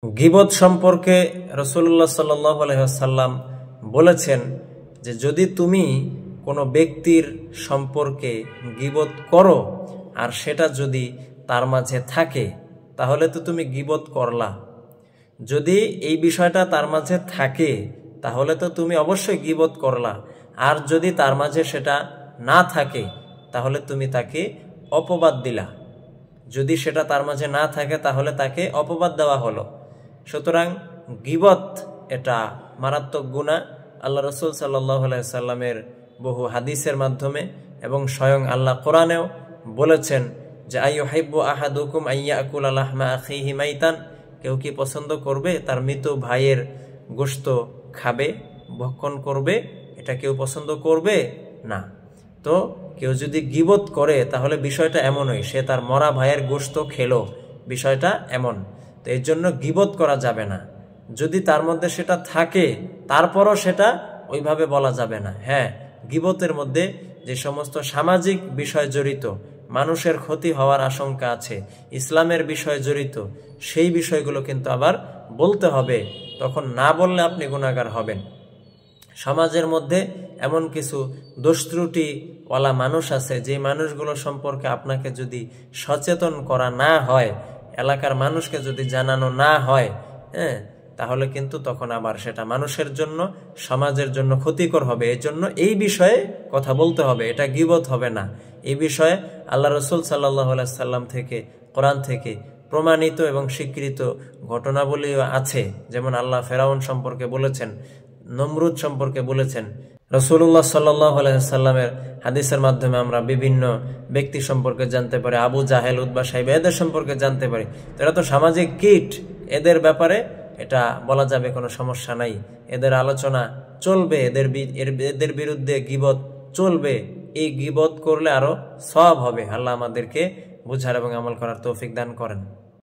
গীবত সম্পর্কে রাসূলুল্লাহ সাল্লাল্লাহু আলাইহি ওয়াসাল্লাম বলেছেন যে যদি তুমি কোনো ব্যক্তির সম্পর্কে গীবত করো আর সেটা যদি তার মাঝে থাকে তাহলে তো তুমি গীবত করলা। যদি এই বিষয়টা তার মাঝে থাকে তাহলে তো তুমি অবশ্যই গীবত করলা। আর যদি তার মাঝে সেটা না থাকে তাহলে তুমি তাকে অপবাদ দিলা। যদি সেটা তার মাঝে না থাকে তাহলে তাকে অপবাদ দেওয়া হলো। সুতরাং গীবত এটা মারাত্মক গুনাহ। আল্লাহ রাসূল সাল্লাল্লাহু আলাইহি সাল্লামের বহু হাদিসের মাধ্যমে এবং স্বয়ং আল্লাহ কোরআনেও বলেছেন যে আইয়ুহিব্বু আহাদুকুম আইয়াকুলা লাহমা আখিহি মাইতান, কেউ কি পছন্দ করবে তার মৃত ভাইয়ের গোশত খাবে, ভক্ষণ করবে? এটা কেউ পছন্দ করবে না। তো কেউ যদি গীবত করে তাহলে বিষয়টা এমনই, সে তার মরা ভাইয়ের গোশত খেলো, বিষয়টা এমন। তো এর জন্য গীবত করা যাবে না। যদি তার মধ্যে সেটা থাকে তারপরও সেটা ওইভাবে বলা যাবে না। হ্যাঁ, গীবতের মধ্যে যে সমস্ত সামাজিক বিষয় জড়িত, মানুষের ক্ষতি হওয়ার আশঙ্কা আছে, ইসলামের বিষয় জড়িত, সেই বিষয়গুলো কিন্তু আবার বলতে হবে। তখন না বললে আপনি গুনাহগার হবেন। সমাজের মধ্যে এমন কিছু দোষ ত্রুটিওয়ালা মানুষ আছে যে মানুষগুলো সম্পর্কে আপনাকে যদি সচেতন করা না হয়, এলাকার মানুষকে যদি জানানো না হয়, তাহলে কিন্তু তখন আবার সেটা মানুষের জন্য, সমাজের জন্য ক্ষতিকর হবে। এই জন্য এই বিষয়ে কথা বলতে হবে, এটা গীবত হবে না। এই বিষয়ে আল্লাহ রাসূল সাল্লাল্লাহু আলাইহি সাল্লাম থেকে, কোরআন থেকে প্রমাণিত এবং স্বীকৃত ঘটনাবলীও আছে। যেমন আল্লাহ ফেরাউন সম্পর্কে বলেছেন, নমরুদ সম্পর্কে বলেছেন। রাসূলুল্লাহ সাল্লাল্লাহু আলাইহি সাল্লামের হাদিসের মাধ্যমে আমরা বিভিন্ন ব্যক্তি সম্পর্কে জানতে পারি, আবু জাহেল, উতবা, সাইবা, এদের সম্পর্কে জানতে পারি। এরা তো সামাজিক কীট, এদের ব্যাপারে এটা বলা যাবে, কোনো সমস্যা নাই। এদের আলোচনা চলবে, এদের বিরুদ্ধে গীবত চলবে। এই গীবত করলে আরো সওয়াব হবে। আল্লাহ আমাদেরকে বুঝার এবং আমল করার তৌফিক দান করেন।